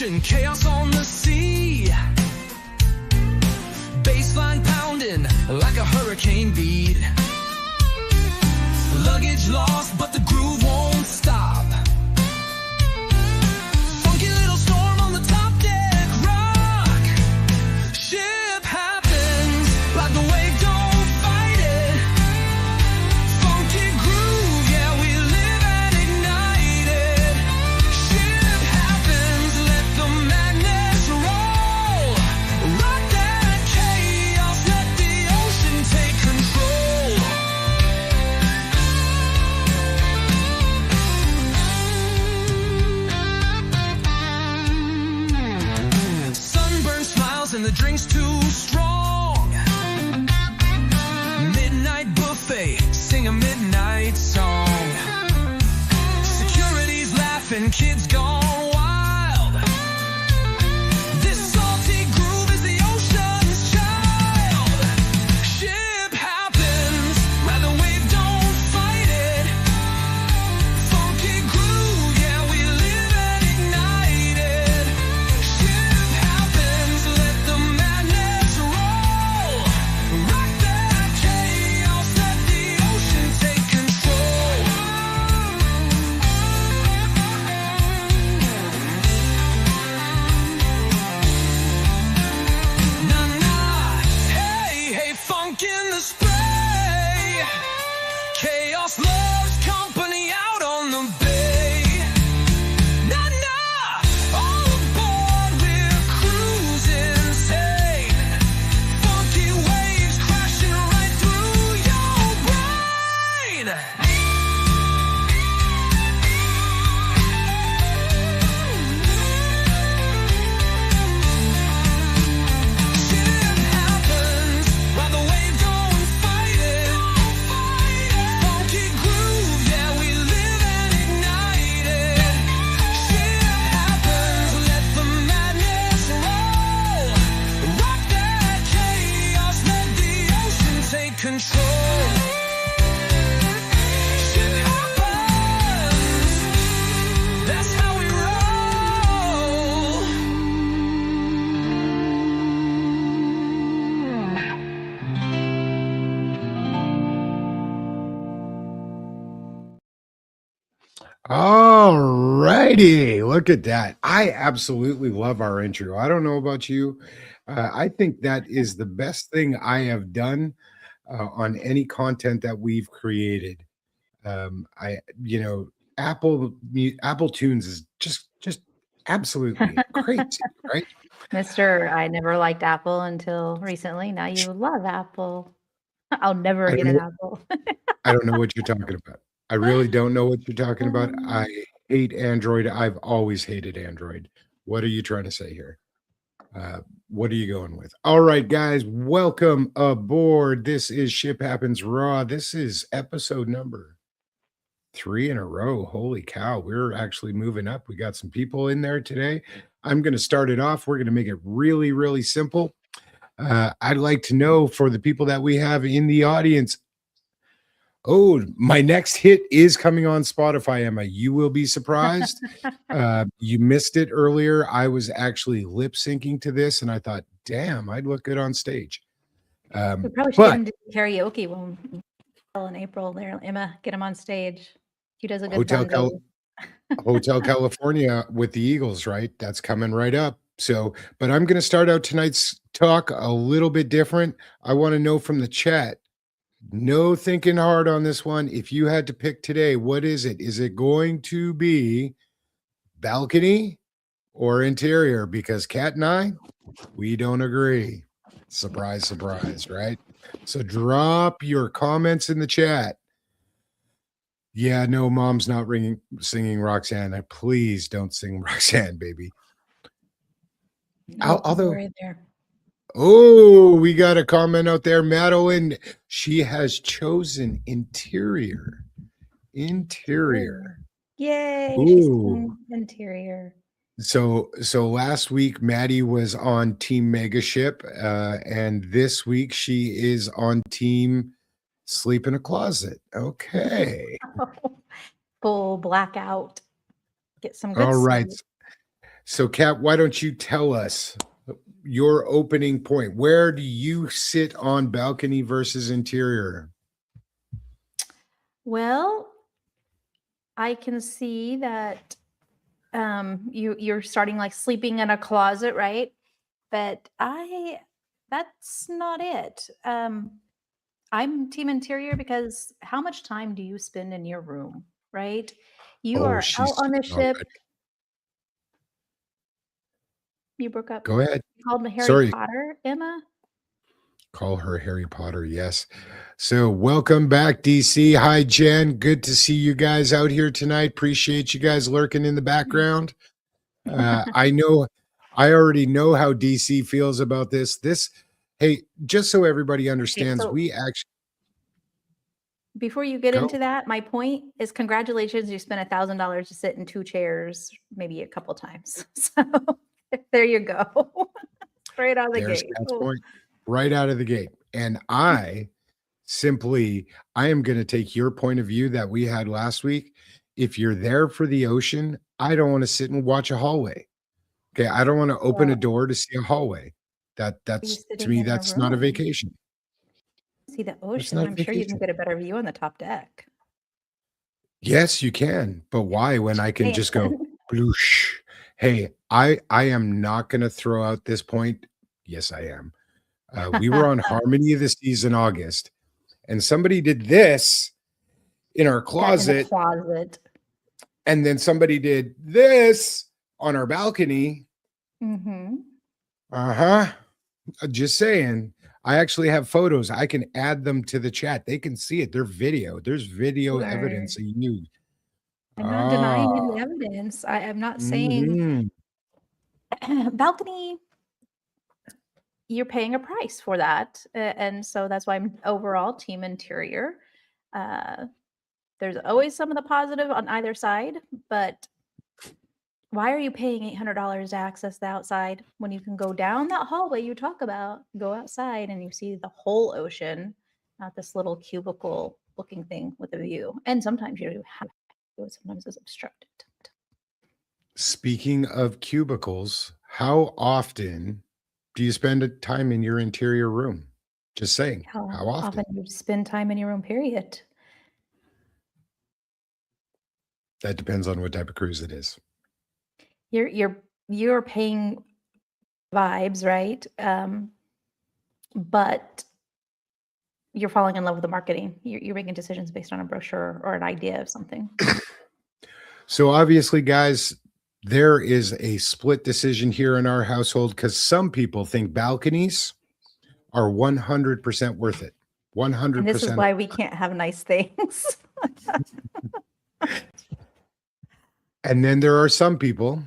ocean, chaos on the sea. Baseline pounding like a hurricane beat. Luggage lost, but the groove won't stop. Funky little storm on the top deck, rock. Ship happens like the wave, don't fight it. Funky groove, yeah, we live and ignite it. Ship happens, let the madness roll. Rock that chaos, let the ocean take control. Sunburn smiles and the drink's too strong. Midnight buffet, sing a midnight song. Security's laughing, kids gone wild. This salty groove is the ocean's child. Ship happens, ride the wave, don't fight it. Funky groove, yeah, we live and ignite it. Ship happens, let the madness roll. Rock that chaos, let the ocean take control. Na na, hey, hey, funk in the spray. Chaos loves company out on the bay. Na na, all aboard, we're cruising safe. Funky waves crashing right through your brain. Shit happens, ride the wave, don't fight it. Funky groove, yeah, we live and ignite it. Shit happens, let the madness roll. Rock that chaos, let the ocean take control. Shit happens, that's how we roll. All righty, look at that. I absolutely love our intro. I don't know about you. I think that is the best thing I have done on any content that we've created. Apple Tunes is just absolutely crazy, right? Mister, I never liked Apple until recently. Now you love Apple. I'll never I get don't an know, Apple. I don't know what you're talking about. I really don't know what you're talking about. I hate Android. I've always hated Android. What are you trying to say here? What are you going with? All right, guys, welcome aboard. This is Ship Happens Raw. This is episode number 3 in a row. Holy cow, we're actually moving up. We got some people in there today. I'm going to start it off. We're going to make it really, really simple. I'd like to know, for the people that we have in the audience, oh, my next hit is coming on Spotify, Emma. You will be surprised. You missed it earlier. I was actually lip syncing to this, and I thought, damn, I'd look good on stage. We probably should but get him to do karaoke when in April. There, Emma, get him on stage. He does a good Hotel California with the Eagles, right? That's coming right up. So, but I'm going to start out tonight's talk a little bit different. I want to know from the chat. No thinking hard on this one. If you had to pick today, what is it? Is it going to be balcony or interior? Because Kat and I, we don't agree. Surprise, surprise, right? So drop your comments in the chat. Yeah, no, mom's not singing Roxanne. Please don't sing Roxanne, baby. Although, oh, we got a comment out there. Madeline, she has chosen interior. Interior. Yay, Ooh. she's in interior. So last week Maddie was on Team Megaship, and this week she is on Team Sleep in a Closet. Okay. Full blackout. Get some good All right. sleep. So, Kat, why don't you tell us your opening point? Where do you sit on balcony versus interior? Well, I can see that you're starting like sleeping in a closet, right? But that's not it. I'm team interior because how much time do you spend in your room, right? You Oh, are she's out on a ship. already. You broke up. Go ahead. You called me Harry Sorry. Potter, Emma. Call her Harry Potter. Yes. So, welcome back, DC. Hi, Jen. Good to see you guys out here tonight. Appreciate you guys lurking in the background. I know, I already know how DC feels about this. Hey, just so everybody Okay, understands, so we actually before you get go. into that, my point is congratulations, you spent $1,000 to sit in 2 chairs, maybe a couple times. So there you go. Straight out of the There's gate. Cat's Oh, point right out of the gate. And I am going to take your point of view that we had last week. If you're there for the ocean, I don't want to sit and watch a hallway. Okay, I don't want to open a well, door to see a hallway. are you That's to sitting me, in your that's not a room? vacation. See the That's ocean. not a I'm sure you can vacation. get a better view on the top deck. Yes, you can, but why when I can Hey, just go bloosh? Hey, I am not going to throw out this point. Yes, I am. We were on Harmony of the Seas in August, and somebody did this in our yeah, in the closet, closet. and then somebody did this on our balcony. Mhm. Uh-huh. Just saying. I actually have photos. I can add them to the chat. They can see it. They're video. There's video Sure. evidence. So you I'm not ah. denying any evidence. I am not saying Mhm. balcony, you're paying a price for that. And so that's why I'm overall team interior. Uh, there's always some of the positive on either side, but why are you paying $800 to access the outside when you can go down that hallway you talk about, go outside and you see the whole ocean, not this little cubicle looking thing with a view? And sometimes you have to do it, sometimes it's obstructed. Speaking of cubicles, how often do you spend a time in your interior room? Just saying, How how often? often you spend time in your room, period. That depends on what type of cruise it is. You're paying vibes, right? But you're falling in love with the marketing. You're making decisions based on a brochure or an idea of something. So obviously, guys, there is a split decision here in our household because some people think balconies are 100% worth it. And this is 100%. why we can't have nice things. And then there are some people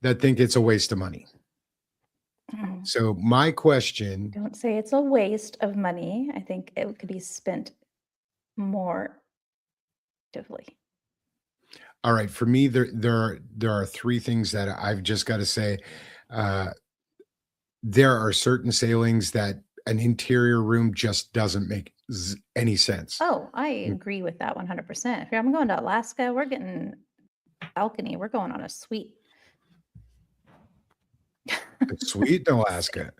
that think it's a waste of money. So my question, Don't say it's a waste of money. I think it could be spent more actively. all right, for me, there are three things that I've just got to say. Uh, there are certain sailings that an interior room just doesn't make any sense. Oh, I agree with that 100%. If I'm going to Alaska, we're getting balcony. We're going on a suite. A suite in Alaska,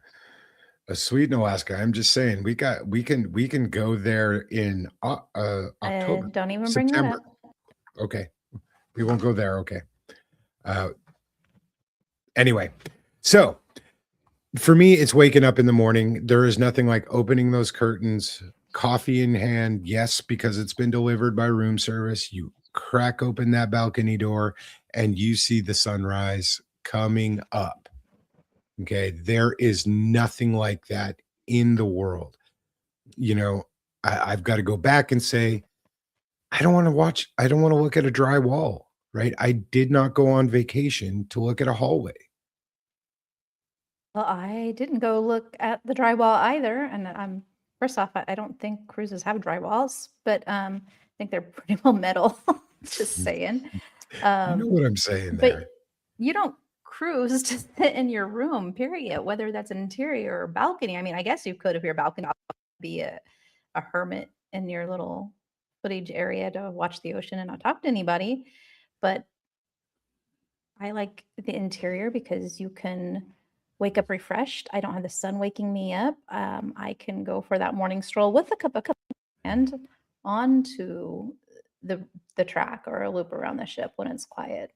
a suite in Alaska. I'm just saying, we can go there in October, Don't even bring that September. up. Okay, we won't go there. Okay. Uh, anyway, so for me, it's waking up in the morning. There is nothing like opening those curtains, coffee in hand. Yes, because it's been delivered by room service. You crack open that balcony door and you see the sunrise coming up. Okay. There is nothing like that in the world. You know, I've got to go back and say, I don't want to look at a dry wall, right? I did not go on vacation to look at a hallway. Well, I didn't go look at the drywall either, and I'm first off, I don't think cruises have drywalls, but I think they're pretty well metal. Just saying. You know Um, what I'm saying but there. you don't cruise to sit in your room, period, whether that's an interior or balcony. I mean, I guess you could if your balcony be a hermit in your little footage area to watch the ocean and not talk to anybody. But I like the interior because you can wake up refreshed. I don't have the sun waking me up. I can go for that morning stroll with a cup of coffee and onto the track or a loop around the ship when it's quiet.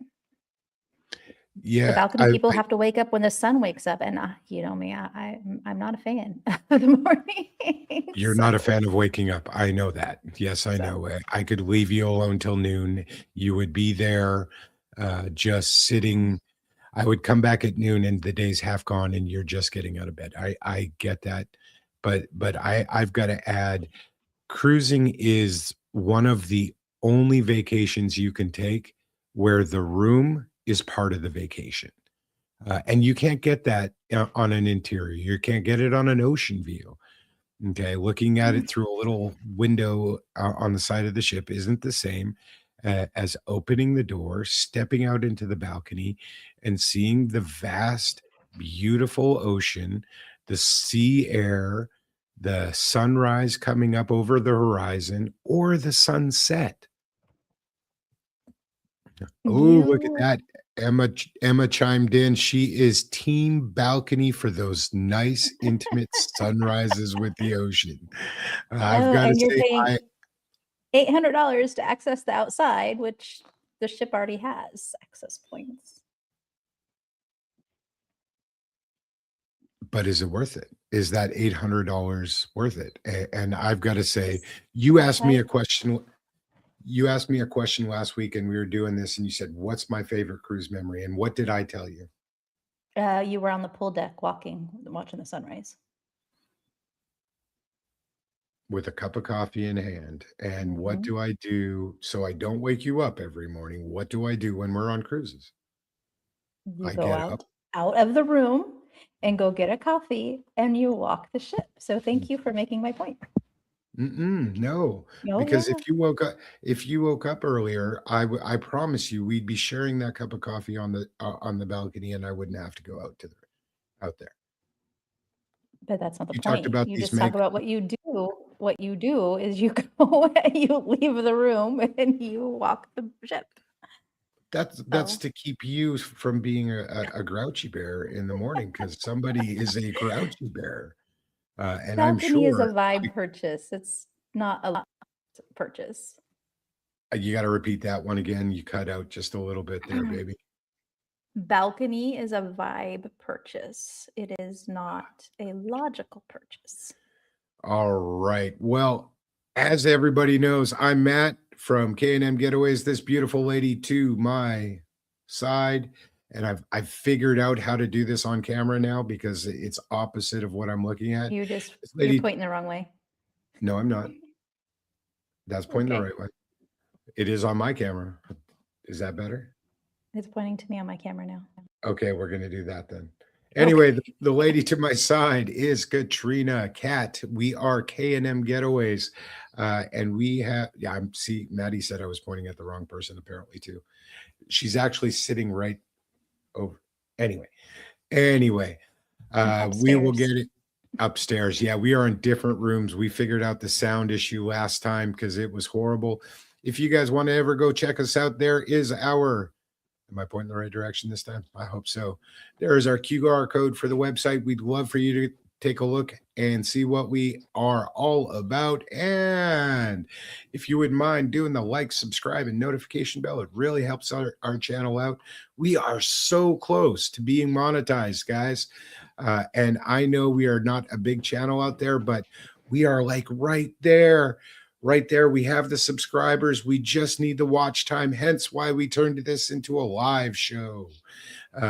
The Yeah, balcony people have to wake up when the sun wakes up, and you know me, I'm not a fan of the morning. you're not a fan of waking up. I know that. Yes, I So. know. I could leave you alone till noon. You would be there, just sitting. I would come back at noon and the day's half gone and you're just getting out of bed. I get that. But I've got to add, cruising is one of the only vacations you can take where the room is part of the vacation. And you can't get that on an interior. You can't get it on an ocean view. Okay, looking at it through a little window on the side of the ship isn't the same as opening the door, stepping out into the balcony, and seeing the vast, beautiful ocean, the sea air, the sunrise coming up over the horizon, or the sunset. Oh, look at You that. Emma chimed in. She is team balcony for those nice, intimate sunrises with the ocean. I've Oh, got to and you're say, paying $800 to access the outside, which the ship already has access points. but is it worth it? Is that $800 worth it? And I've got to say, you asked me a question. You asked me a question last week, and we were doing this, and you said, "What's my favorite cruise memory?" And what did I tell you? You were on the pool deck watching the sunrise. With a cup of coffee in hand. And what Mhm. do I do so I don't wake you up every morning? What do I do when we're on cruises? You I go get up. out of the room and go get a coffee and you walk the ship. So thank you for making my point. No, Oh because yeah. if you woke up earlier, I promise you we'd be sharing that cup of coffee on the balcony, and I wouldn't have to go out there. But that's not the You talked point. about You these just talk meg about what you do. What you do is you go, you leave the room and you walk the ship. that's So to keep you from being a grouchy bear in the morning, because somebody is a grouchy bear. And I'm balcony is a sure vibe purchase. It's not a lot purchase. you gotta repeat that one again. You cut out just a little bit there, baby. Balcony is a vibe purchase. It is not a logical purchase. All right. Well, as everybody knows, I'm Matt from K&M Getaways. This beautiful lady to my side, and I've figured out how to do this on camera now because it's opposite of what I'm looking at. This You're lady, pointing the wrong way. no, I'm not. That's pointing the Okay. right way. It is on my camera. Is that better? It's pointing to me on my camera now. Okay, we're gonna do that then. Anyway, Okay. the lady to my side is Katrina Cat. We are K&M Getaways, and we have. Yeah, I'm. See, Maddie said I was pointing at the wrong person. Apparently, too. She's actually sitting right over. Anyway, we will Upstairs. get it upstairs. Yeah, we are in different rooms. We figured out the sound issue last time because it was horrible. If you guys want to ever go check us out, there is our. Am I pointing in the right direction this time? I hope so. There is our QR code for the website. We'd love for you to take a look and see what we are all about. And if you wouldn't mind doing the like, subscribe, and notification bell, it really helps our channel out. We are so close to being monetized, guys. And I know we are not a big channel out there, but we are like right there. Right there, we have the subscribers. We just need the watch time. Hence why we turned this into a live show.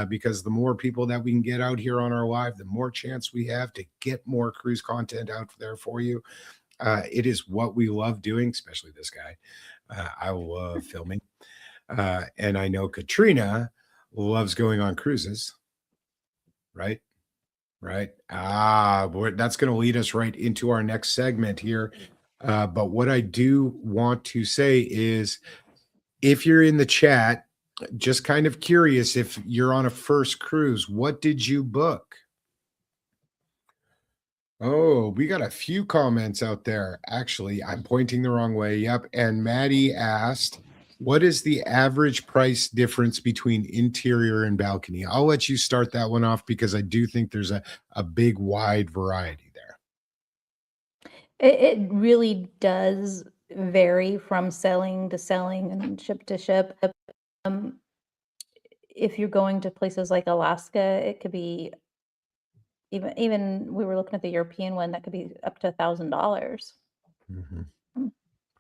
Because the more people that we can get out here on our live, the more chance we have to get more cruise content out there for you. It is what we love doing, especially this guy. I love filming. And I know Katrina loves going on cruises, right? Right. Boy, that's going to lead us right into our next segment here. But what I do want to say is if you're in the chat, just kind of curious if you're on a first cruise, what did you book? Oh, we got a few comments out there. Actually, I'm pointing the wrong way. Yep. And Maddie asked, What is the average price difference between interior and balcony? I'll let you start that one off because I do think there's a big wide variety there. It really does vary from selling to selling and ship to ship. Um, if you're going to places like Alaska, it could be even we were looking at the European one that could be up to $1,000. Mhm. Mm.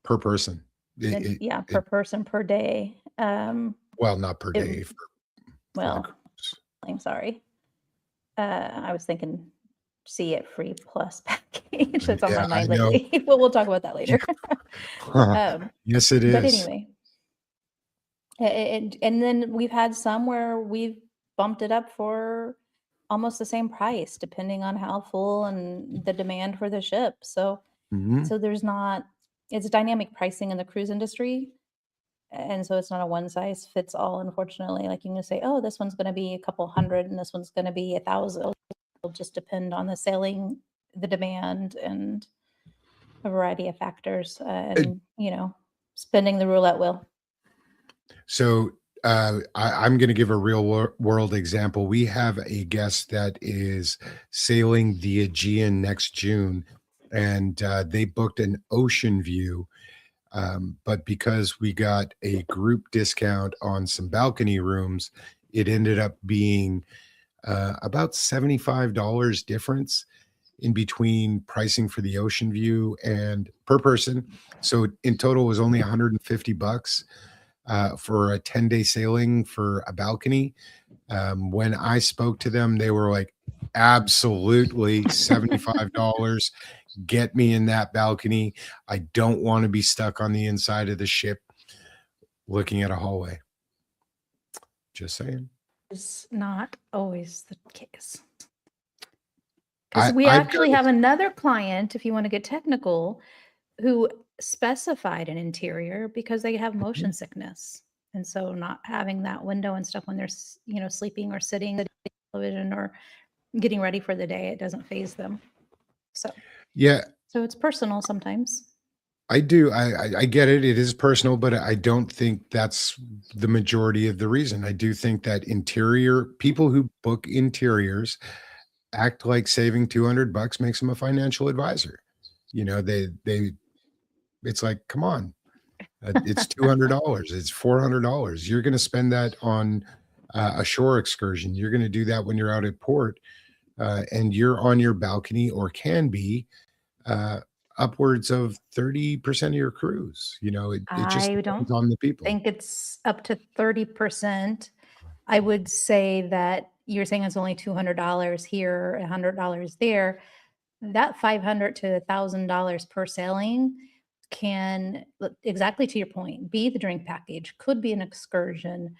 Per person. Yeah, per person per day. Well, not per It- day. For the well, cruise. I'm sorry. I was thinking see it free plus package. That's on Yeah, my I mind know. lately. Well, we'll talk about that later. Um, Yes, it but is. anyway, and then we've had some where we've bumped it up for almost the same price, depending on how full and the demand for the ship. So, Mhm. so there's not, it's dynamic pricing in the cruise industry. And so it's not a one size fits all, unfortunately. Like you can say, oh, this one's going to be a couple hundred and this one's going to be 1,000. It'll just depend on the sailing, the demand, and a variety of factors. And, spinning the roulette wheel. So I'm going to give a real world example. We have a guest that is sailing the Aegean next June, and they booked an ocean view. But because we got a group discount on some balcony rooms, it ended up being about $75 difference in between pricing for the ocean view and per person. So in total it was only $150 for a 10-day sailing for a balcony. When I spoke to them, they were like, absolutely $75. Get me in that balcony. I don't want to be stuck on the inside of the ship looking at a hallway. Just saying. Is not always the case. Because we I've actually got have another client, if you want to get technical, who specified an interior because they have motion sickness. And so not having that window and stuff when they're, sleeping or sitting at television or getting ready for the day, it doesn't phase them. So, yeah, so it's personal sometimes. I do. I get it. It is personal, but I don't think that's the majority of the reason. I do think that interior people who book interiors act like saving $200 makes them a financial advisor. They it's like, come on, it's $200, it's $400. You're going to spend that on a shore excursion. You're going to do that when you're out at port, and you're on your balcony or can be uh, upwards of 30% of your cruise. It just I depends don't on the people. think it's up to 30%. I would say that you're saying it's only $200 here, $100 there. That $500 to $1,000 per sailing can, exactly to your point, be the drink package, could be an excursion.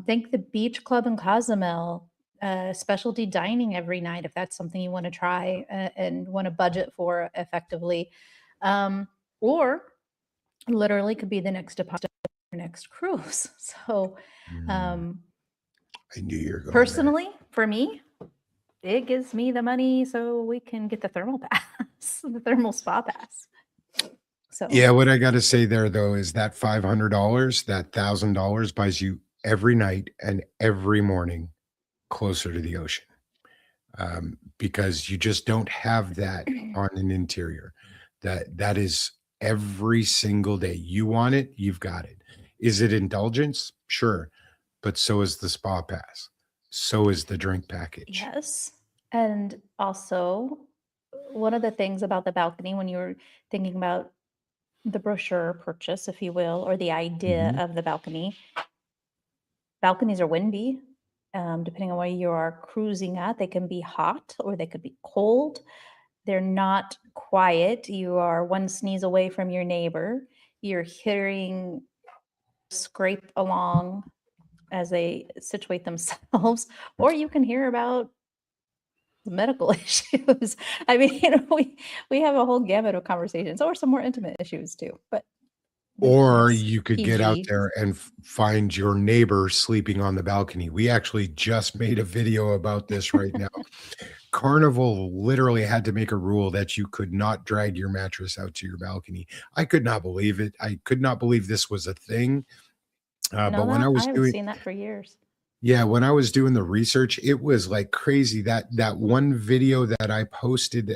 Think the beach club in Cozumel, specialty dining every night if that's something you want to try and want to budget for effectively, or literally could be the next deposit, next cruise. So, I knew you were going there. personally, for me, it gives me the money so we can get the thermal pass, the thermal spa pass. So Yeah, what I got to say there though is that $500, that $1,000 buys you every night and every morning closer to the ocean, because you just don't have that on an interior. That is every single day. You want it, you've got it. Is it indulgence? Sure, but so is the spa pass. So is the drink package. yes. And also, one of the things about the balcony when you're thinking about the brochure purchase, if you will, or the idea Mhm. of the balconies are windy. Depending on where you are cruising at, they can be hot or they could be cold. They're not quiet. You are one sneeze away from your neighbor. You're hearing scrape along as they situate themselves, or you can hear about the medical issues. I mean, we have a whole gamut of conversations, or some more intimate issues too. But Or that's you could get out PG. there and find your neighbor sleeping on the balcony. We actually just made a video about this right now. Carnival literally had to make a rule that you could not drag your mattress out to your balcony. I could not believe it. I could not believe this was a thing. But when I was I haven't doing, seen that for years. yeah, when I was doing the research, it was like crazy. That one video that I posted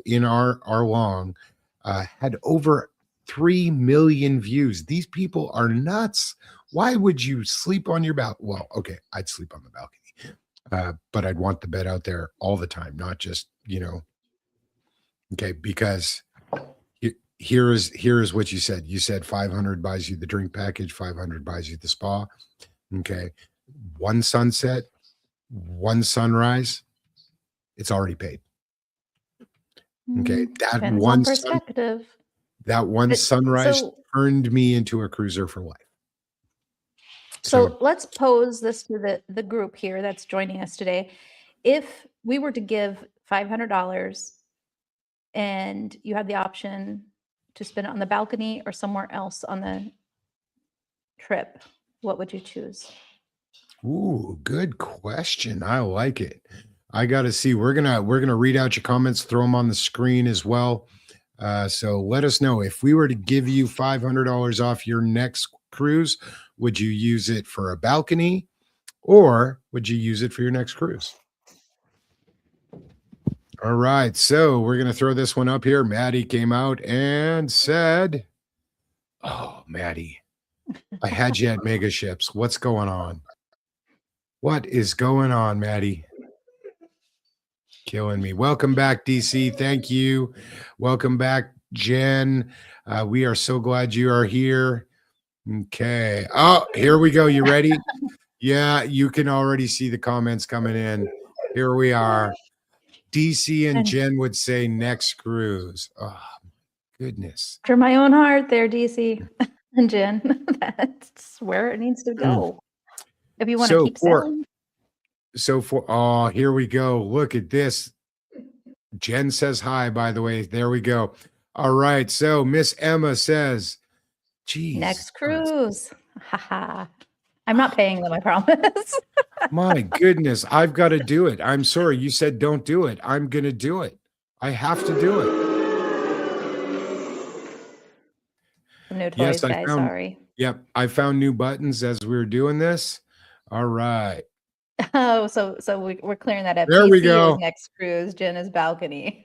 in our long had over 3 million views. These people are nuts. Why would you sleep on your balcony? Well, okay, I'd sleep on the balcony, but I'd want the bed out there all the time, not just okay. Because here is what you said. You said 500 buys you the drink package, 500 buys you the spa. Okay, one sunset, one sunrise, it's already paid. Okay, that Depends one on perspective. sunrise So, turned me into a cruiser for life. so let's pose this to the group here that's joining us today. If we were to give $500 and you had the option to spend it on the balcony or somewhere else on the trip, what would you choose? Ooh, good question. I like it. I got to see. We're gonna read out your comments, throw them on the screen as well. So let us know if we were to give you $500 off your next cruise. Would you use it for a balcony, or would you use it for your next cruise? All right, so we're gonna throw this one up here. Maddie came out and said, "Oh, Maddie, I had you at mega ships. What's going on? What is going on, Maddie? Killing me. Welcome back, DC. Thank you. Welcome back, Jen. We are so glad you are here. Okay. Oh, here we go. You ready? Yeah, you can already see the comments coming in. Here we are. DC and Jen would say next cruise. Oh, goodness. After my own heart there, DC and Jen. That's where it needs to go. If you want to keep selling. Oh, here we go. Look at this. Jen says hi, by the way. There we go. All right. So Miss Emma says, geez. Next cruise. Haha. I'm not paying them, I promise. My goodness. I've got to do it. I'm sorry. You said don't do it. I'm going to do it. I have to do it. New toys, guys. Sorry. Yep. I found new buttons as we were doing this. All right. Oh, so we're clearing that up. There we go. Next cruise, Jen is balcony.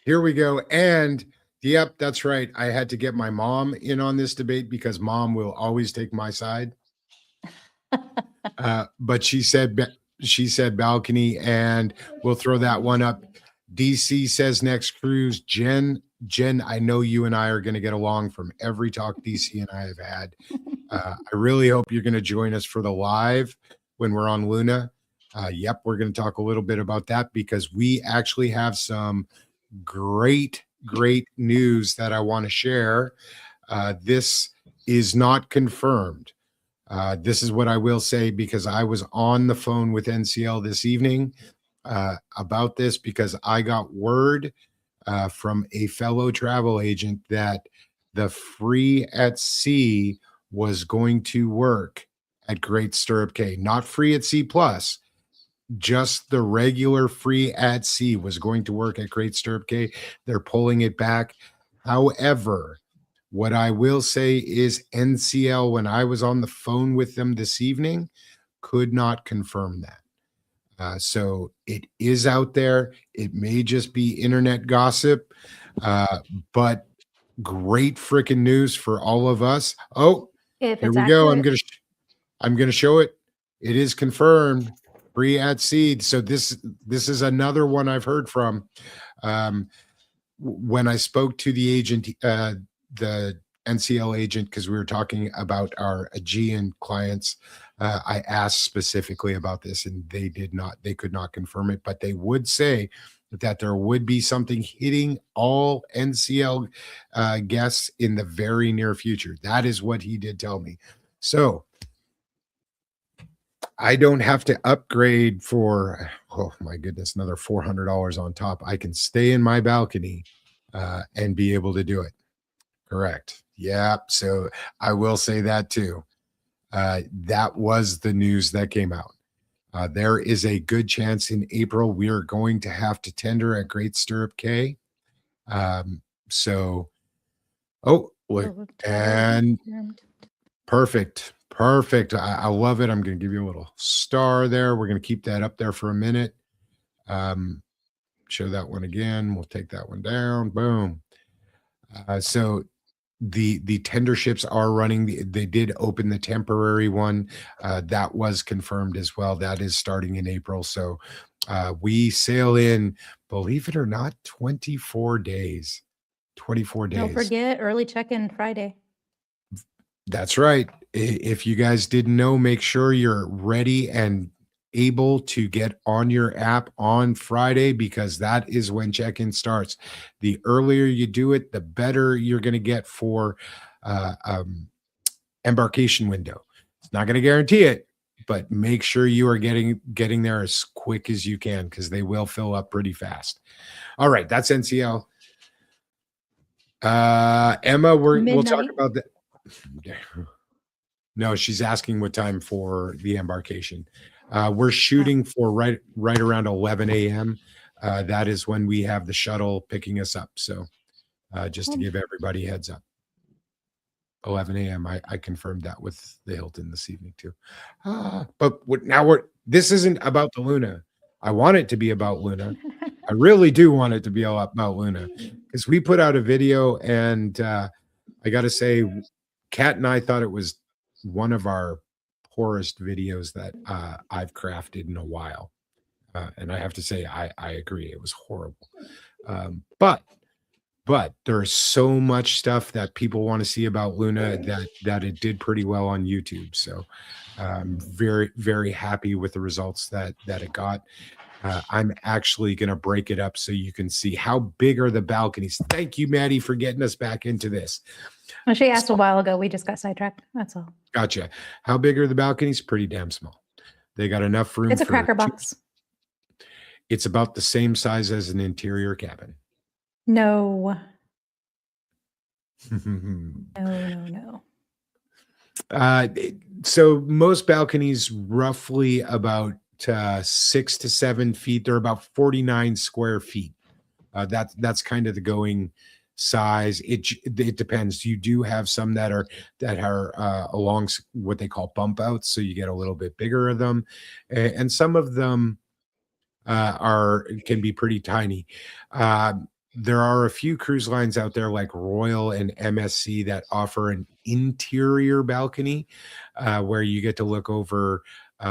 Here we go. And yep, that's right. I had to get my mom in on this debate because mom will always take my side. But she said balcony, and we'll throw that one up. DC says next cruise. Jen, I know you and I are going to get along from every talk DC and I have had. I really hope you're going to join us for the live when we're on Luna. Yep, we're going to talk a little bit about that because we actually have some great news that I want to share. This is not confirmed. This is what I will say because I was on the phone with NCL this evening about this because I got word from a fellow travel agent that the free at sea was going to work at Great Stirrup Cay, not free at sea plus, just the regular free at sea was going to work at Great Stirrup Cay. They're pulling it back. However, what I will say is NCL, when I was on the phone with them this evening, could not confirm that. So it is out there. It may just be internet gossip, but great freaking news for all of us. Oh, here we go. I'm gonna show it. It is confirmed. Free at sea. So this is another one I've heard from. When I spoke to the agent, the NCL agent, because we were talking about our Aegean clients, I asked specifically about this, and they could not confirm it, but they would say that there would be something hitting all NCL guests in the very near future. That is what he did tell me. So I don't have to upgrade for, oh my goodness, another $400 on top. I can stay in my balcony and be able to do it. Correct. Yeah. So I will say that too. That was the news that came out. There is a good chance in April we are going to have to tender at Great Stirrup Cay. So, oh, look, Oh, and confirmed. perfect. Perfect. I love it. I'm going to give you a little star there. We're going to keep that up there for a minute. Show that one again. We'll take that one down. Boom. So the tender ships are running. They did open the temporary one. That was confirmed as well. That is starting in April. So we sail in, believe it or not, 24 days. 24 Don't days. forget early check-in Friday. That's right. If you guys didn't know, make sure you're ready and able to get on your app on Friday, because that is when check-in starts. The earlier you do it, the better you're going to get for embarkation window. It's not going to guarantee it, but make sure you are getting there as quick as you can, because they will fill up pretty fast. All right, that's NCL. Emma, we'll talk Midnight. about that. No, she's asking what time for the embarkation. We're shooting for right around 11 a.m. That is when we have the shuttle picking us up. So just to give everybody a heads up. 11 a.m. I confirmed that with the Hilton this evening too. But this isn't about the Luna. I want it to be about Luna. I really do want it to be all about Luna, because we put out a video, and I got to say, Kat and I thought it was one of our poorest videos that I've crafted in a while. And I have to say, I agree. It was horrible. But there's so much stuff that people want to see about Luna that it did pretty well on YouTube. So I'm very, very happy with the results that it got. I'm actually going to break it up so you can see how big are the balconies. Thank you, Maddie, for getting us back into this. Well, she asked a while ago. We just got sidetracked. That's all. Gotcha. How big are the balconies? Pretty damn small. They got enough room. It's a cracker box. It's about the same size as an interior cabin. No. No. So most balconies roughly about 6 to 7 feet. They're about 49 square feet. That's kind of the going size. It depends. You do have some that are along what they call bump outs, so you get a little bit bigger of them, and some of them can be pretty tiny. There are a few cruise lines out there like Royal and MSC that offer an interior balcony where you get to look over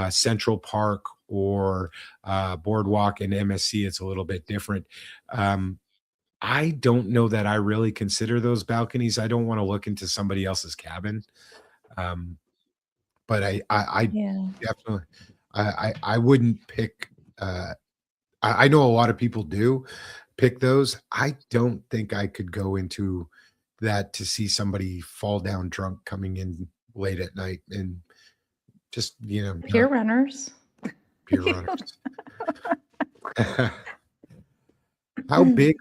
Central Park or Boardwalk. And MSC, it's a little bit different. I don't know that I really consider those balconies. I don't want to look into somebody else's cabin. But I definitely, I wouldn't pick. I know a lot of people do pick those. I don't think I could go into that to see somebody fall down drunk coming in late at night and just, Pier runners. Pier runners. How big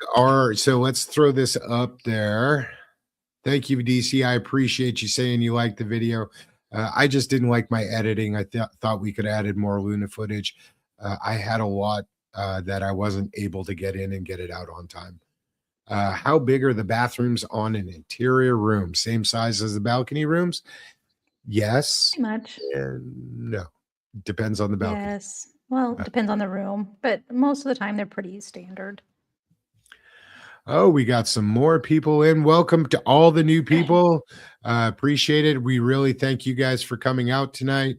so let's throw this up there. Thank you, DC. I appreciate you saying you liked the video. I just didn't like my editing. I thought we could have added more Luna footage. I had a lot that I wasn't able to get in and get it out on time. How big are the bathrooms on an interior room? Same size as the balcony rooms? Yes. Pretty much. No. Depends on the balcony. Yes. Well, it depends on the room, but most of the time they're pretty standard. Oh, we got some more people in. Welcome to all the new people. Appreciate it. We really thank you guys for coming out tonight.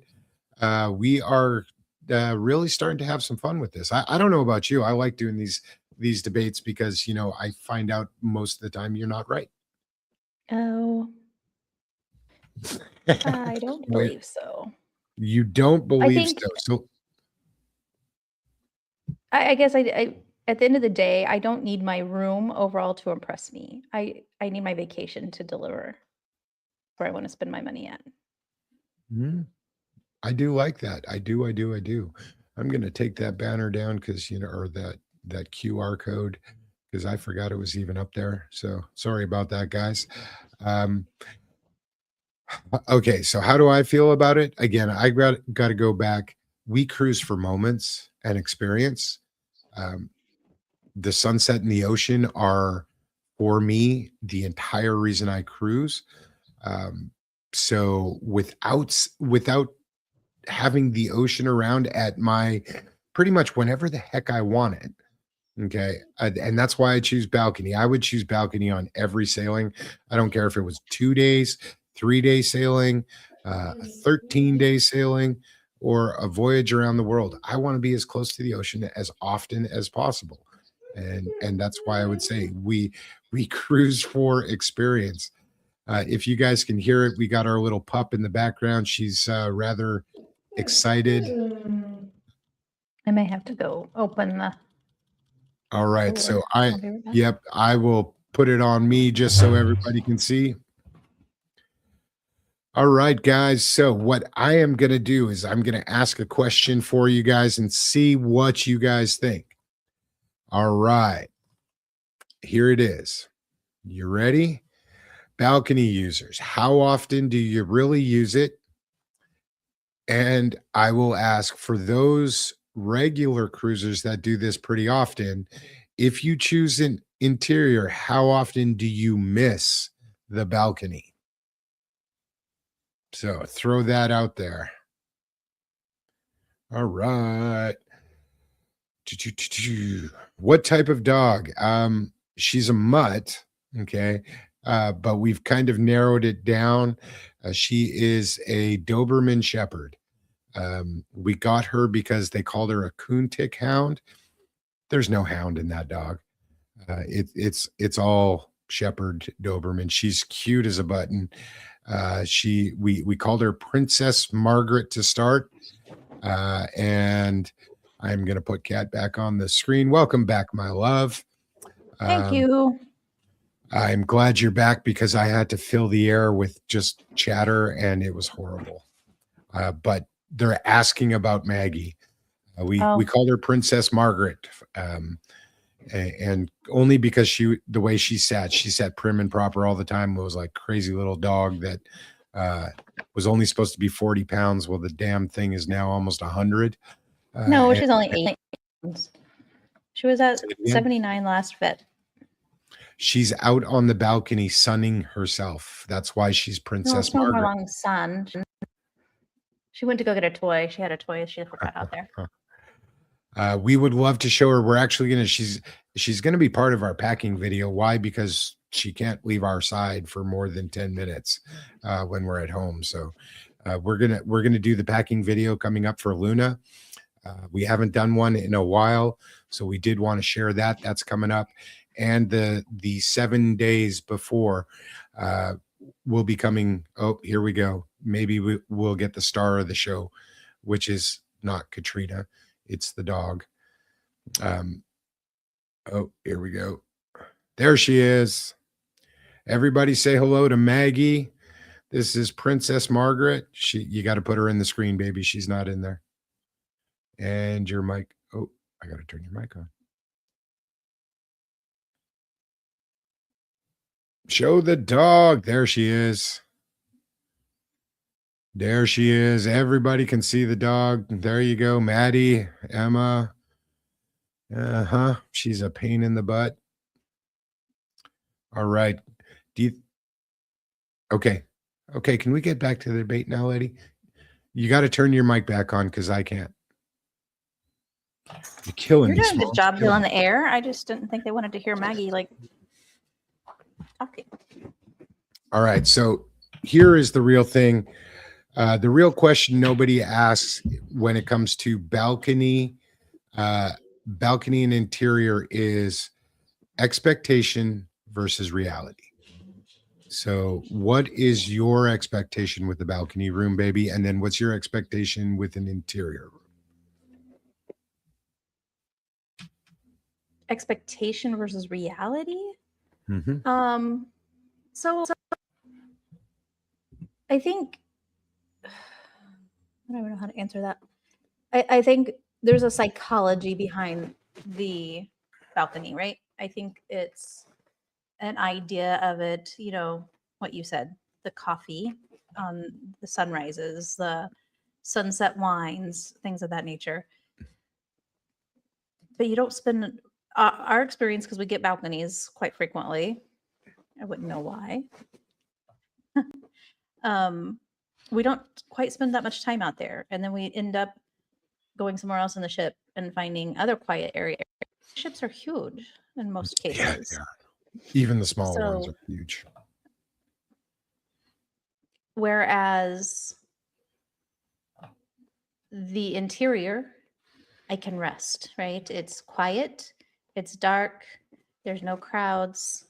We are really starting to have some fun with this. I don't know about you. I like doing these debates because, I find out most of the time you're not right. Oh, I don't believe so. You don't believe think- so. So I guess I at the end of the day, I don't need my room overall to impress me. I need my vacation to deliver where I want to spend my money at. I do like that. I do. I'm going to take that banner down because, or that QR code, because I forgot it was even up there. So sorry about that, guys. Okay. So how do I feel about it? Again, I got to go back. we cruise for moments and experience. Um, the sunset and the ocean are, for me, the entire reason I cruise. Um, so without having the ocean around at my pretty much whenever the heck I want it. Okay. And that's why I choose balcony. I would choose balcony on every sailing. I don't care if it was 2 days, 3 day sailing, a 13-day sailing, or a voyage around the world. I want to be as close to the ocean as often as possible. And that's why I would say we cruise for experience. If you guys can hear it, we got our little pup in the background. She's rather excited. I may have to go open the All right. door. So I'll be right back. yep, I will put it on me just so everybody can see. All right, guys. So what I am going to do is I'm going to ask a question for you guys and see what you guys think. All right. Here it is. You ready? Balcony users, how often do you really use it? And I will ask for those regular cruisers that do this pretty often, if you choose an interior, how often do you miss the balcony? So throw that out there. All right. What type of dog? She's a mutt. Okay. But we've kind of narrowed it down. She is a Doberman Shepherd. We got her because they called her a coontick hound. There's no hound in that dog. It's all Shepherd Doberman. She's cute as a button. We called her Princess Margaret to start, and I'm gonna put Kat back on the screen. Welcome back, my love. Thank you. I'm glad you're back because I had to fill the air with just chatter and it was horrible. But they're asking about Maggie. We called her Princess Margaret, and only because the way she sat prim and proper all the time. It was like crazy little dog that was only supposed to be 40 pounds. Well, the damn thing is now almost 100. No, she's only 8 pounds. She was at Say it again? 79 last fit. She's out on the balcony sunning herself. That's why she's No, Princess it's not her Margaret. long sun. She went to go get a toy. She had a toy she forgot out there. We would love to show her. We're actually gonna. She's gonna be part of our packing video. Why? Because she can't leave our side for more than 10 minutes when we're at home. So we're gonna do the packing video coming up for Luna. We haven't done one in a while, so we did want to share that. That's coming up, and the 7 days before will be coming. Oh, here we go. Maybe we'll get the star of the show, which is not Katrina. It's the dog. Oh, here we go. There she is. Everybody say hello to Maggie. This is Princess Margaret. You got to put her in the screen, baby. She's not in there. And your mic. Oh, I got to turn your mic on. Show the dog. There she is. There she is. Everybody can see the dog. There you go. Maddie, Emma. She's a pain in the butt. All right. Okay. Okay. Can we get back to the debate now, lady? You got to turn your mic back on because I can't. You're killing You're me. doing a good Smalls. job Killing filling me. the air. I just didn't think they wanted to hear Maggie like talking. All right. So here is the real thing. The real question nobody asks when it comes to balcony and interior is expectation versus reality. So what is your expectation with the balcony room, baby? And then what's your expectation with an interior room? Expectation versus reality. Mm-hmm. So I think I don't even know how to answer that. I think there's a psychology behind the balcony, right? I think it's an idea of it, you know, what you said, the coffee, the sunrises, the sunset wines, things of that nature. But you don't spend our experience, because we get balconies quite frequently. I wouldn't know why. We don't quite spend that much time out there, and then we end up going somewhere else in the ship and finding other quiet areas. Ships are huge in most Yeah, cases. yeah. Even the small ones So- are huge. Whereas the interior, I can rest, right? It's quiet, it's dark, there's no crowds.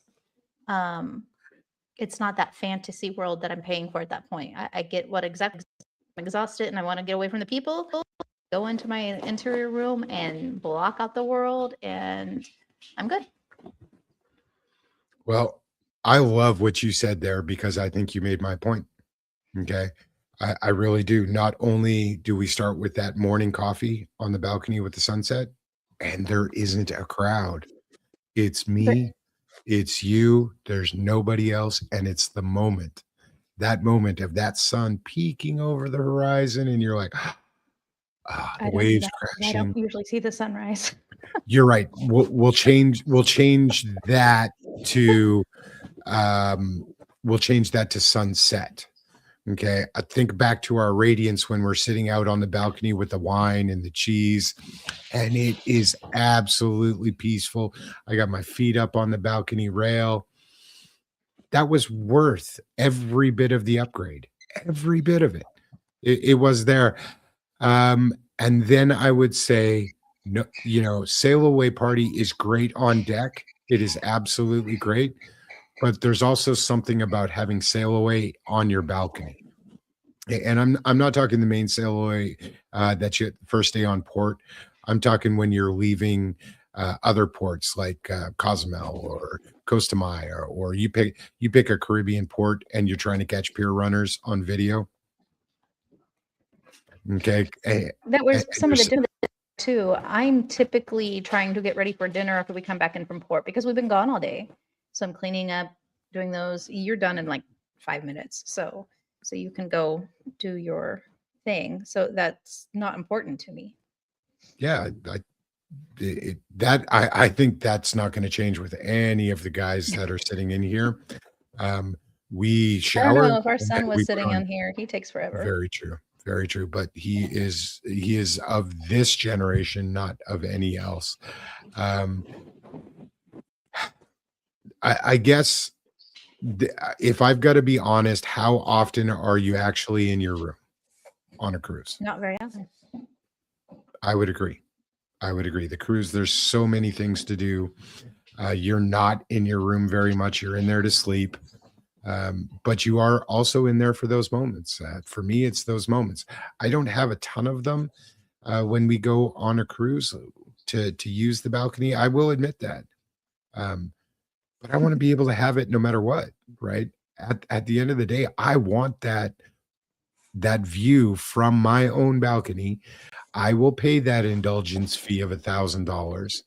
It's not that fantasy world that I'm paying for at that point. I get what exactly I'm exhausted and I want to get away from the people. Go into my interior room and block out the world, and I'm good. Well, I love what you said there because I think you made my point. Okay. I really do. Not only do we start with that morning coffee on the balcony with the sunset, and there isn't a crowd. It's me, it's you, there's nobody else, and it's the moment. That moment of that sun peeking over the horizon, and you're like, I the don't do waves that 'cause I crashing. don't usually see the sunrise. You're right. We'll change that to we'll change that to sunset. Okay. I think back to our radiance when we're sitting out on the balcony with the wine and the cheese, and it is absolutely peaceful. I got my feet up on the balcony rail. That was worth every bit of the upgrade, every bit of it. It was there. And then I would say, no, sail away party is great on deck. It is absolutely great. But there's also something about having sail away on your balcony. And I'm not talking the main sail away that you first day on port. I'm talking when you're leaving other ports like Cozumel or Costa Maya, or you pick a Caribbean port and you're trying to catch pier runners on video. Okay, That was and some of you're the dinner too. I'm typically trying to get ready for dinner after we come back in from port because we've been gone all day. So I'm cleaning up, doing those. You're done in like 5 minutes. So you can go do your thing. So that's not important to me. yeah, I think that's not going to change with any of the guys that are sitting in here. We I don't shower. know if our and son then was we put sitting on- on here. He takes forever. Very true. Very true. But he is of this generation, not of any else. I guess if I've got to be honest, how often are you actually in your room on a cruise? Not very often. I would agree. The cruise, there's so many things to do. You're not in your room very much. You're in there to sleep. But you are also in there for those moments. For me, it's those moments. I don't have a ton of them when we go on a cruise to use the balcony. I will admit that. But I want to be able to have it no matter what, right? At the end of the day, I want that view from my own balcony. I will pay that indulgence fee of $1,000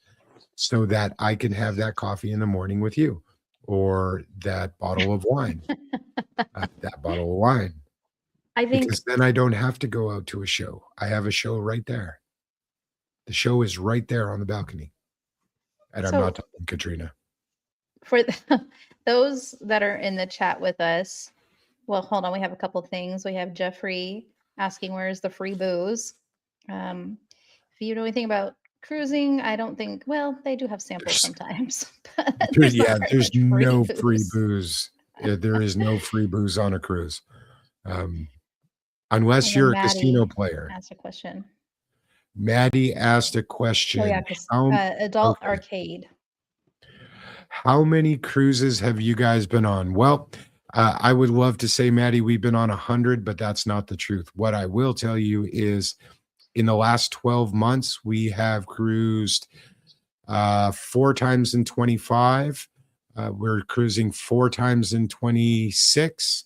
so that I can have that coffee in the morning with you, or that bottle of wine. I think Because then I don't have to go out to a show. I have a show right there. The show is right there on the balcony. And I'm So- not talking Katrina. for those that are in the chat with us, well, hold on. We have a couple things. We have Jeffrey asking, where's the free booze? If you know anything about cruising, I don't think, well, they do have samples sometimes. But There's not very there's much no free booze. There is no free booze on a cruise. Unless And then you're a Maddie casino player. asked a question. Maddie asked a question. Oh yeah, because How- adult okay. arcade. How many cruises have you guys been on? Well, I would love to say, Maddie, we've been on 100, but that's not the truth. What I will tell you is in the last 12 months, we have cruised 4 times in 25. We're cruising 4 times in 26.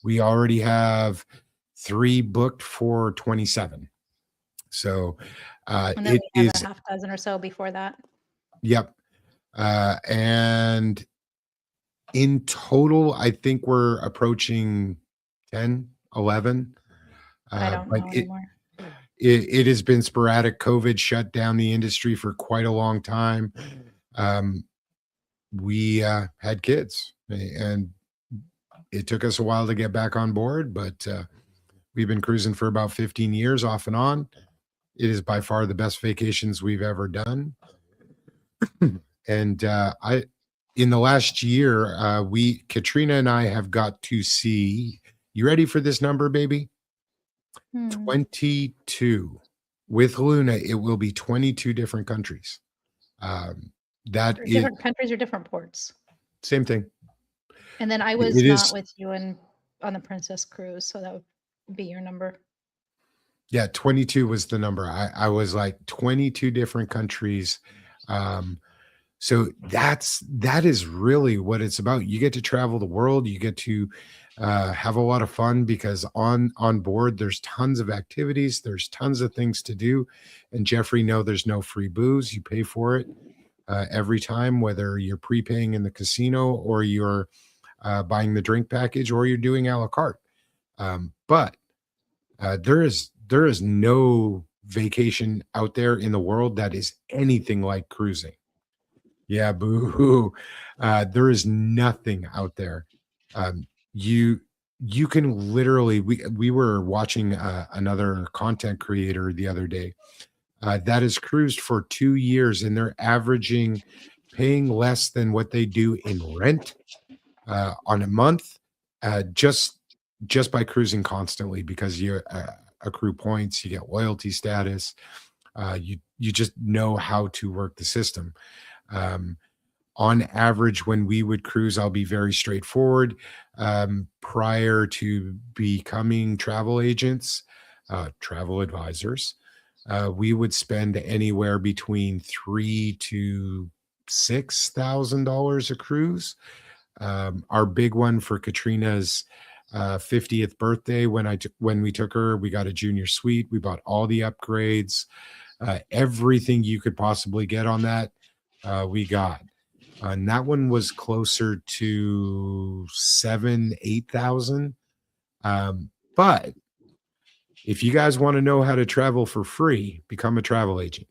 We already have 3 booked for 27. So And then it we have is, a half dozen or so before that. yep. And in total, I think we're approaching 10, 11. I don't But know anymore. it has been sporadic. COVID shut down the industry for quite a long time. Um, we had kids, and it took us a while to get back on board, but we've been cruising for about 15 years off and on. It is by far the best vacations we've ever done. And in the last year, Katrina and I have got to see, you ready for this number, baby? Hmm. 22. With Luna, it will be 22 different countries. That Or is different countries or different ports. same thing. And then I was It not is, with you on the Princess Cruise, so that would be your number. yeah, 22 was the number. I was like 22 different countries. So that is really what it's about. You get to travel the world. You get to have a lot of fun because on board there's tons of activities. There's tons of things to do. And Jeffrey, no, there's no free booze. You pay for it every time, whether you're prepaying in the casino or you're buying the drink package or you're doing a la carte. But there is no vacation out there in the world that is anything like cruising. Yeah, boo-hoo. There is nothing out there. You you can literally we were watching another content creator the other day that has cruised for 2 years and they're averaging paying less than what they do in rent on a month just by cruising constantly because you accrue points, you get loyalty status, you just know how to work the system. Um, on average, when we would cruise, I'll be very straightforward. Prior to becoming travel agents, travel advisors, we would spend anywhere between $3,000 to $6,000 a cruise. Our big one for Katrina's 50th birthday, when we took her, we got a junior suite. We bought all the upgrades, everything you could possibly get on that. We got. And that one was closer to 8,000. But if you guys want to know how to travel for free, become a travel agent.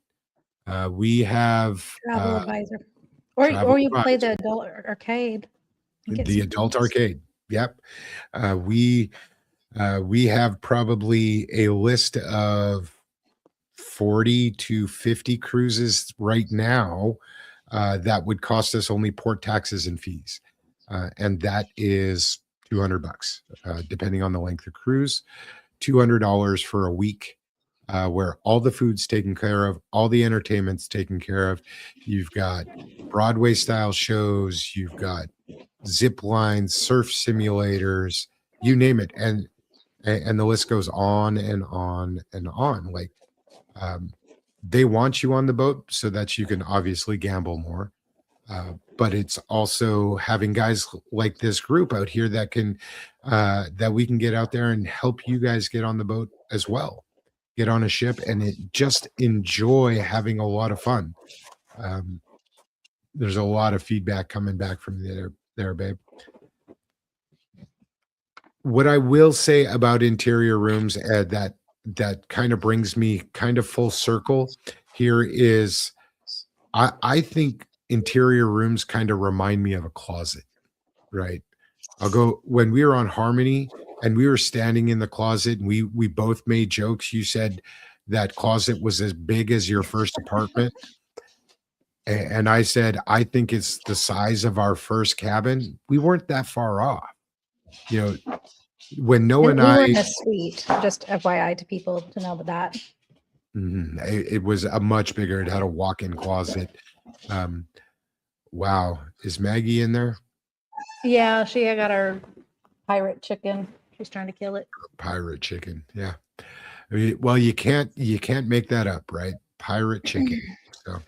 We have Travel advisor. Or travel you play advisor. the adult arcade. and get The some adult points. arcade. Yep. We have probably a list of 40 to 50 cruises right now that would cost us only port taxes and fees. And that is $200, depending on the length of cruise. $200 for a week, where all the food's taken care of, all the entertainment's taken care of. You've got Broadway style shows, you've got zip lines, surf simulators, you name it, and the list goes on and on and on. Like they want you on the boat so that you can obviously gamble more. But it's also having guys like this group out here that can that we can get out there and help you guys get on the boat as well, get on a ship just enjoy having a lot of fun. There's a lot of feedback coming back from there, babe. What I will say about interior rooms that kind of brings me kind of full circle here is I think interior rooms kind of remind me of a closet, right? I'll go when we were on Harmony and we were standing in the closet and we both made jokes. You said that closet was as big as your first apartment. And I said, I think it's the size of our first cabin. We weren't that far off. You know, when Noah And and we were I, in a suite, just FYI to people to know about that. it was a much bigger, it had a walk-in closet. Wow. Is Maggie in there? Yeah, she got her pirate chicken. She's trying to kill it. Pirate chicken. Yeah. I mean, well, you can't make that up, right? Pirate chicken. So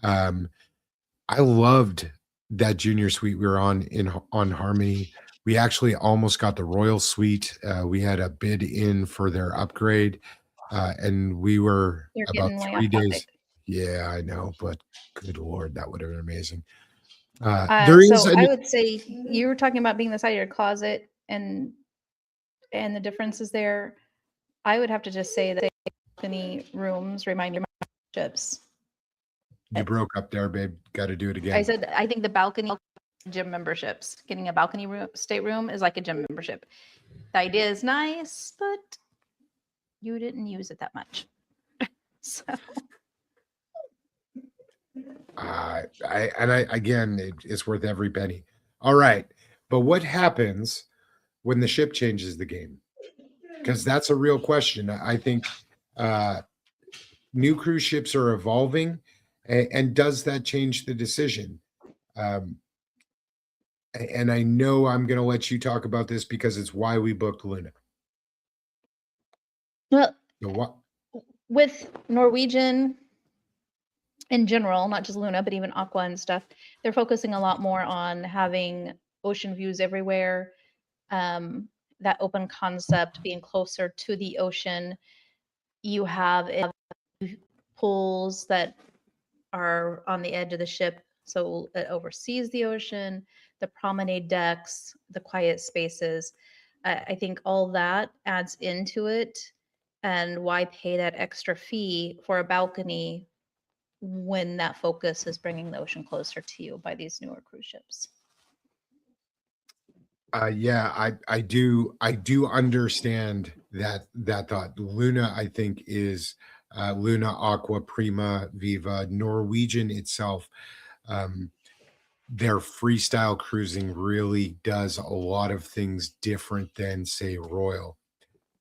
I loved that junior suite we were on Harmony. We actually almost got the Royal Suite. We had a bid in for their upgrade, and we were You're about getting way 3 off days. topic. Yeah, I know, but good Lord, that would have been amazing. There is So an, I would say you were talking about being the side of your closet and the differences there. I would have to just say that balcony rooms remind me of ships. You broke up there, babe. Got to do it I again. said I think the balcony gym memberships, getting a balcony room, stateroom is like a gym membership. The idea is nice, but you didn't use it that much. So Again, it's worth every penny. All right, but what happens when the ship changes the game? Because that's a real question. I think new cruise ships are evolving, and does that change the decision? Um, and I know I'm going to let you talk about this because it's why we booked Luna. well, So what? with Norwegian in general, not just Luna, but even Aqua and stuff, they're focusing a lot more on having ocean views everywhere. That open concept, being closer to the ocean. You have pools that are on the edge of the ship, so it oversees the ocean, the promenade decks, the quiet spaces. I think all that adds into it. And why pay that extra fee for a balcony when that focus is bringing the ocean closer to you by these newer cruise ships? Yeah, I do understand that thought. Luna, I think, is Luna, Aqua, Prima, Viva, Norwegian itself. Their freestyle cruising really does a lot of things different than, say, Royal.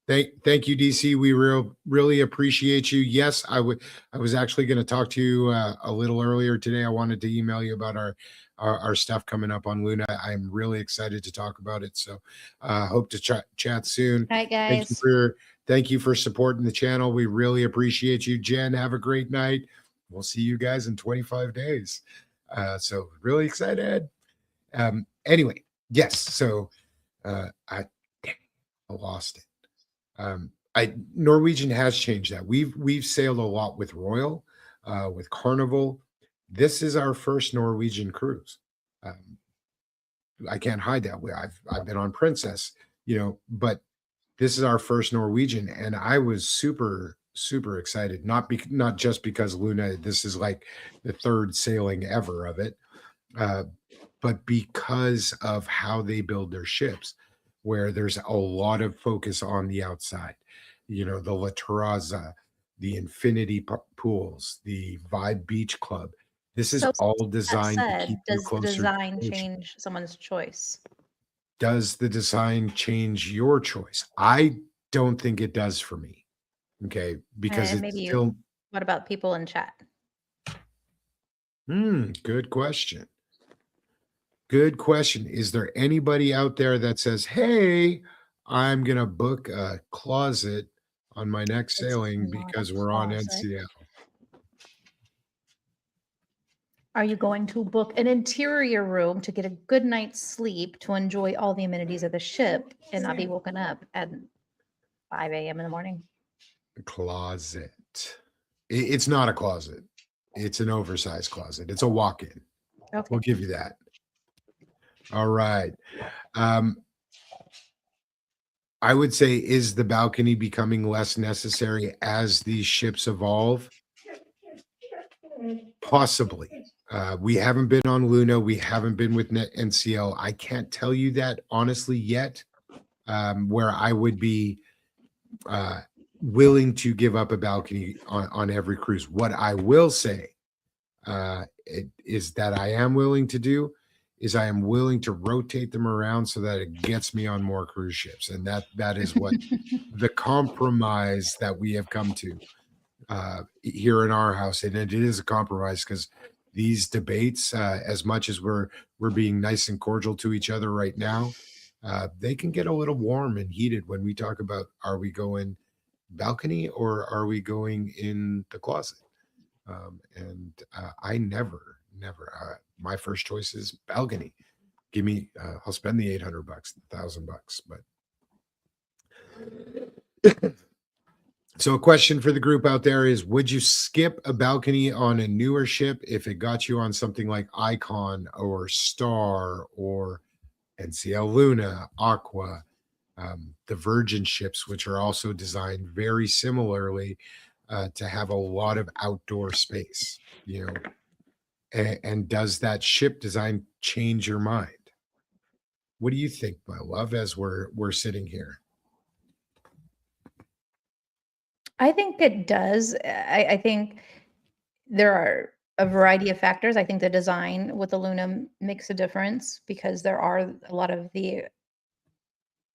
Thank you, DC. We really appreciate you. Yes, I was actually going to talk to you a little earlier today. I wanted to email you about our stuff coming up on Luna. I'm really excited to talk about it. So hope to chat soon. All right, guys. Thank you for supporting the channel. We really appreciate you. Jen, have a great night. We'll see you guys in 25 days. So really excited. Anyway, yes. So I lost it. Norwegian has changed that. We've sailed a lot with Royal, with Carnival. This is our first Norwegian cruise. I can't hide that. I've been on Princess, but this is our first Norwegian, and I was super excited. Not just because Luna. This is like the third sailing ever of it, but because of how they build their ships, where there's a lot of focus on the outside. The La Terraza, the Infinity pools, the Vibe Beach Club. This is So, all designed to said, keep you does the closer to design the ocean. change someone's choice? Does the design change your choice? I don't think it does for me. Okay, because And it's maybe still. What about people in chat? Good question. Good question. Is there anybody out there that says, "Hey, I'm gonna book a closet on my next It's sailing not a because we're on closet. NCL"? Are you going to book an interior room to get a good night's sleep to enjoy all the amenities of the ship and not be woken up at 5 a.m. in the morning? Closet. It's not a closet. It's an oversized closet. It's a walk-in. Okay. We'll give you that. All right. I would say, is the balcony becoming less necessary as these ships evolve? Possibly. We haven't been on Luna. We haven't been with NCL. I can't tell you that honestly yet, where I would be willing to give up a balcony on every cruise. What I will say is that I am willing to do is I am willing to rotate them around so that it gets me on more cruise ships. And that is what the compromise that we have come to here in our house. And it is a compromise because these debates, as much as we're being nice and cordial to each other right now, they can get a little warm and heated when we talk about, are we going balcony or are we going in the closet? I never, my first choice is balcony. Give me, I'll spend the $800, $1,000, but. So a question for the group out there is, would you skip a balcony on a newer ship if it got you on something like Icon or Star or NCL Luna, Aqua? The Virgin ships, which are also designed very similarly to have a lot of outdoor space, you know. And does that ship design change your mind? What do you think, my love, as we're sitting here? I think it does. I think there are a variety of factors. I think the design with the Luna makes a difference because there are a lot of the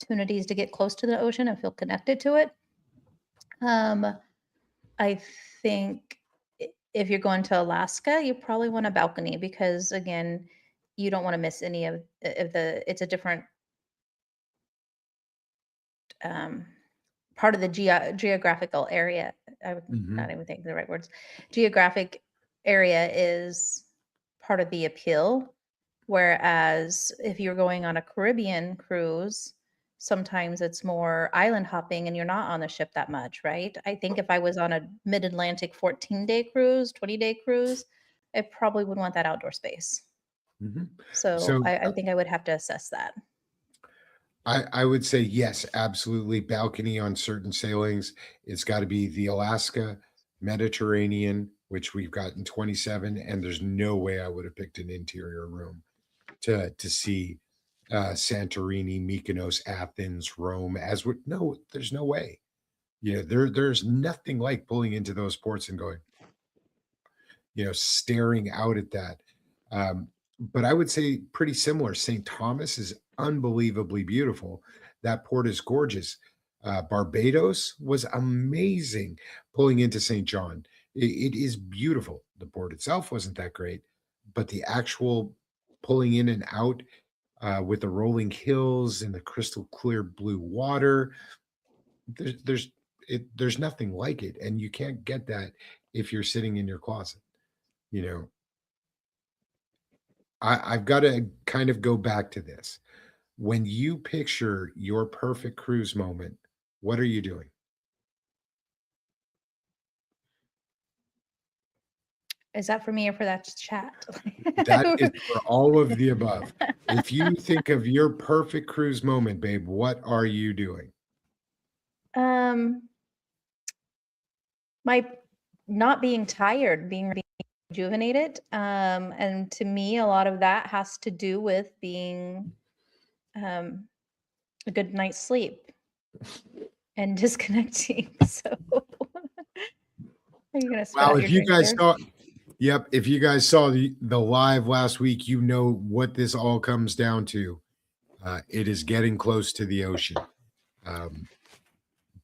opportunities to get close to the ocean and feel connected to it. I think if you're going to Alaska, you probably want a balcony because again, you don't want to miss any of the. It's a different um, part of the geographical area. I would Mhm. not even think the right words. Geographic area is part of the appeal. Whereas if you're going on a Caribbean cruise, sometimes it's more island hopping and you're not on the ship that much, right? I think if I was on a mid Atlantic 14-day cruise, 20-day cruise, I probably would want that outdoor space. Mhm. So So I think I would have to assess that. I would say yes, absolutely. Balcony on certain sailings. It's got to be the Alaska, Mediterranean, which we've got in 27, and there's no way I would have picked an interior room to see Santorini, Mykonos, Athens, Rome. As we no, there's no way. There's nothing like pulling into those ports and going, staring out at that. Um, but I would say pretty similar. St. Thomas is unbelievably beautiful. That port is gorgeous. Barbados was amazing pulling into St. John. It is beautiful. The port itself wasn't that great, but the actual pulling in and out with the rolling hills and the crystal clear blue water, there's nothing like it, and you can't get that if you're sitting in your closet. You know, I've got to kind of go back to this. When you picture your perfect cruise moment, what are you doing? Is that for me or for that chat? That is for all of the above. If you think of your perfect cruise moment, babe, what are you doing? um, my not being tired, being rejuvenated. And to me, a lot of that has to do with being um, a good night's sleep and disconnecting. So, are you gonna spit Well, out if your you drink guys there? saw, yep, if you guys saw the live last week, you know what this all comes down to. It is getting close to the ocean. Um,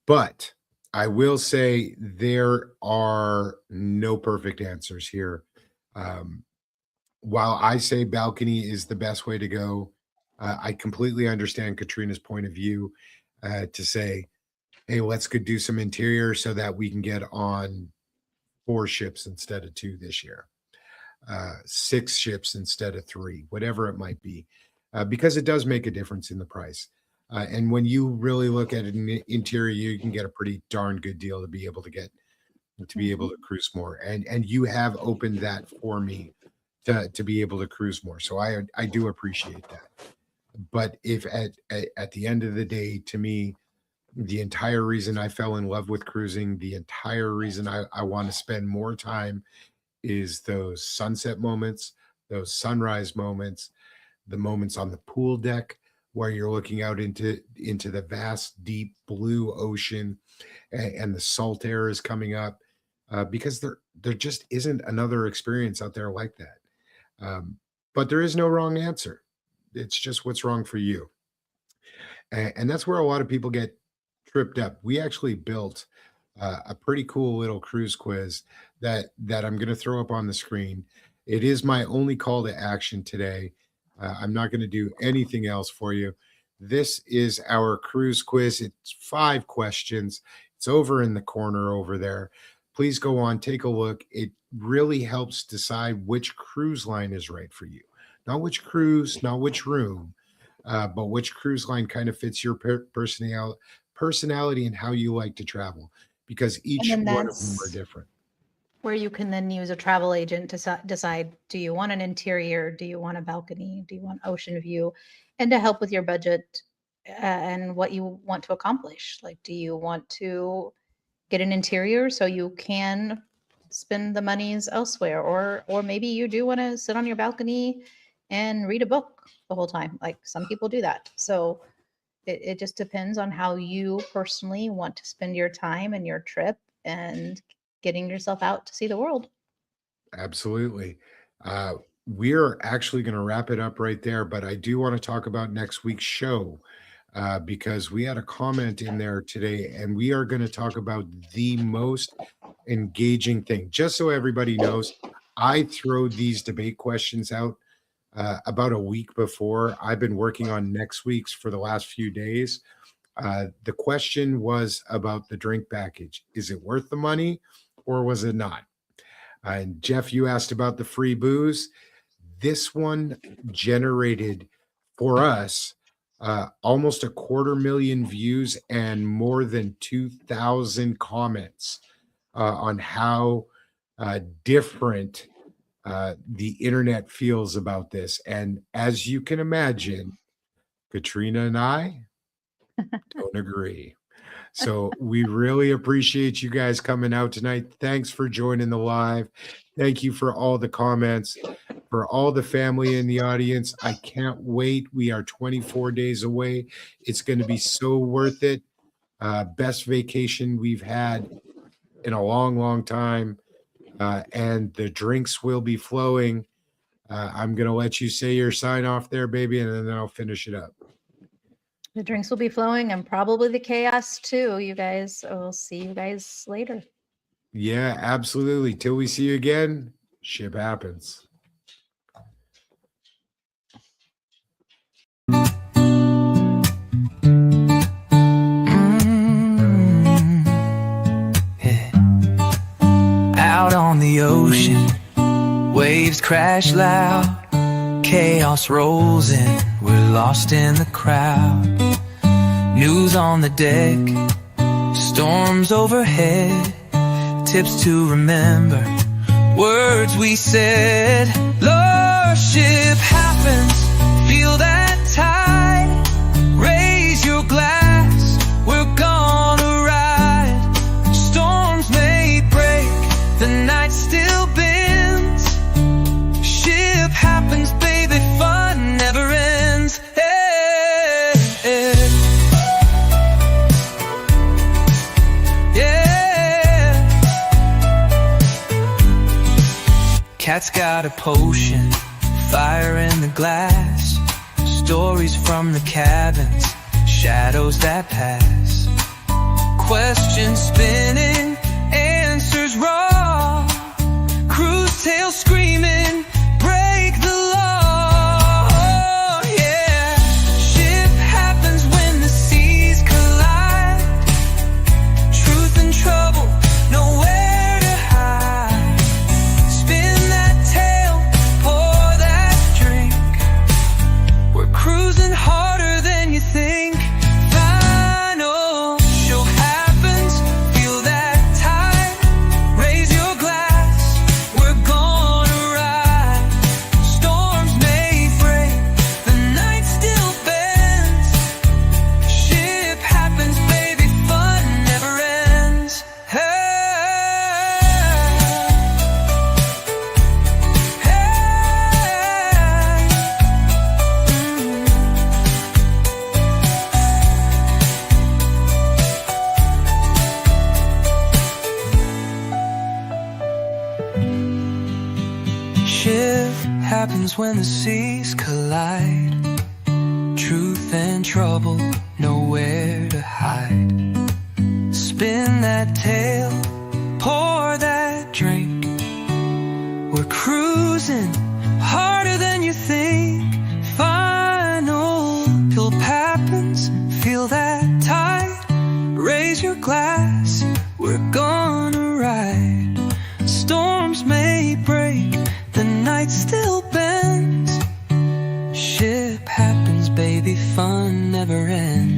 but I will say there are no perfect answers here. Um, while I say balcony is the best way to go, I completely understand Katrina's point of view to say, hey, let's go do some interior so that we can get on 4 ships instead of 2 this year, 6 ships instead of 3, whatever it might be, because it does make a difference in the price. And when you really look at an interior, you can get a pretty darn good deal to be able Mhm. to cruise more. And you have opened that for me to be able to cruise more. So I do appreciate that. But if at the end of the day, to me, the entire reason I fell in love with cruising, the entire reason I want to spend more time is those sunset moments, those sunrise moments, the moments on the pool deck where you're looking out into the vast, deep blue ocean, and the salt air is coming up, because there just isn't another experience out there like that. But there is no wrong answer. It's just what's wrong for you. And that's where a lot of people get tripped up. We actually built a pretty cool little cruise quiz that I'm going to throw up on the screen. It is my only call to action today. I'm not going to do anything else for you. This is our cruise quiz. It's 5 questions. It's over in the corner over there. Please go on, take a look. It really helps decide which cruise line is right for you. Not which cruise, not which room, but which cruise line kind of fits your personality and how you like to travel, because And each then one of them are that's different. where you can then use a travel agent to decide, do you want an interior? Do you want a balcony? Do you want ocean view? And to help with your budget and what you want to accomplish. Like, do you want to get an interior so you can spend the monies elsewhere, or maybe you do want to sit on your balcony and read a book the whole time? Like, some people do that. So it just depends on how you personally want to spend your time and your trip and getting yourself out to see the world. Absolutely. We're actually going to wrap it up right there, but I do want to talk about next week's show because we had a comment in there today, and we are going to talk about the most engaging thing. Just so everybody knows, I throw these debate questions out about a week before. I've been working on next week's for the last few days. The question was about the drink package. Is it worth the money or was it not? And Jeff, you asked about the free booze. This one generated for us almost 250,000 views and more than 2,000 comments on how different the internet feels about this. And as you can imagine, Katrina and I don't agree. So we really appreciate you guys coming out tonight. Thanks for joining the live. Thank you for all the comments, for all the family in the audience. I can't wait. We are 24 days away. It's going to be so worth it. Best vacation we've had in a long, long time. And the drinks will be flowing. I'm going to let you say your sign off there, baby, and then I'll finish it up. The drinks will be flowing and probably the chaos too, you guys. We'll see you guys later. Yeah, absolutely. Till we see you again, ship happens. Out on the ocean, waves crash loud, chaos rolls in, we're lost in the crowd. News on the deck, storms overhead, tips to remember, words we said. Lost ship happens, feel that tide, raise your glass, we're gonna ride. Storms may break, the night still bends. Ship happens, baby, fun never ends. Hey, hey. Yeah. Cat's got a potion, fire in the glass, stories from the cabins, shadows that pass. Questions spinning, answers raw, cruise tail screaming, break the law. Oh, yeah. Ship happens when the seas collide, truth and trouble, nowhere to hide. Spin that tail, pour that drink, we're cruising harder than you think. Final show happens, feel that tide, raise your glass, we're gonna ride. Storms may break, the night still bends. Ship happens, baby, fun never ends. Hey, Ship happens when the seas collide, truth and trouble, nowhere to hide. Spin that tail, pour that drink, we're cruising harder than you think. Final till happens, feel that tide, raise your glass, we're gonna ride. Storms may break, the night still bends. Ship happens, baby, fun never ends.